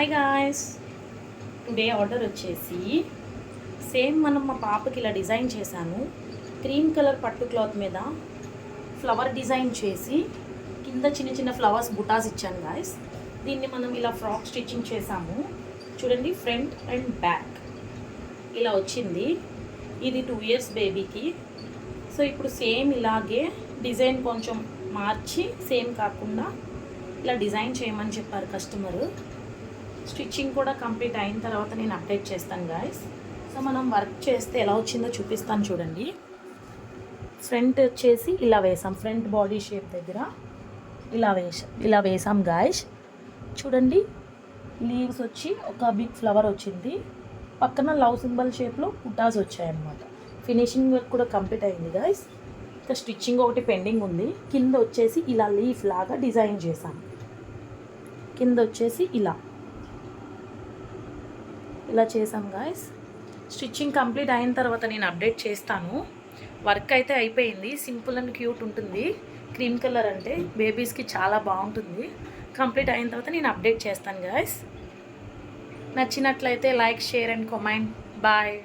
Hi guys, today order వచ్చేసి same మనం మా పాపకి ఇలా డిజైన్ చేశాను. క్రీమ్ కలర్ పట్టు క్లాత్ మీద ఫ్లవర్ డిజైన్ చేసి కింద చిన్న చిన్న ఫ్లవర్స్ బుటాస్ ఇచ్చాను గాయస్. దీన్ని మనం ఇలా ఫ్రాక్ స్టిచ్చింగ్ చేసాము. చూడండి, ఫ్రంట్ అండ్ బ్యాక్ ఇలా వచ్చింది. ఇది 2 years బేబీకి. సో ఇప్పుడు సేమ్ ఇలాగే డిజైన్ కొంచెం మార్చి సేమ్ కాకుండా ఇలా డిజైన్ చేయమని చెప్పారు కస్టమరు. స్టిచ్చింగ్ కూడా కంప్లీట్ అయిన తర్వాత నేను అప్డేట్ చేస్తాను గాయస్. సో మనం వర్క్ చేస్తే ఎలా వచ్చిందో చూపిస్తాను చూడండి. ఫ్రంట్ వచ్చేసి ఇలా వేసాం, ఫ్రంట్ బాడీ షేప్ దగ్గర ఇలా వేసాం గాయస్. చూడండి, లీవ్స్ వచ్చి ఒక బిగ్ ఫ్లవర్ వచ్చింది, పక్కన లవ్ సింబల్ షేప్లో పుటాస్ వచ్చాయన్నమాట. ఫినిషింగ్ వర్క్ కూడా కంప్లీట్ అయింది గాయస్. ఇంకా స్టిచ్చింగ్ ఒకటి పెండింగ్ ఉంది. కింద వచ్చేసి ఇలా లీఫ్ లాగా డిజైన్ చేశాను. కింద వచ్చేసి ఇలా చేసాం గాయస్. స్టిచ్చింగ్ కంప్లీట్ అయిన తర్వాత నేను అప్డేట్ చేస్తాను. వర్క్ అయితే అయిపోయింది. సింపుల్ అండ్ క్యూట్ ఉంటుంది. క్రీమ్ కలర్ అంటే బేబీస్కి చాలా బాగుంటుంది. కంప్లీట్ అయిన తర్వాత నేను అప్డేట్ చేస్తాను గాయస్. నచ్చినట్లయితే like, share and comment. Bye.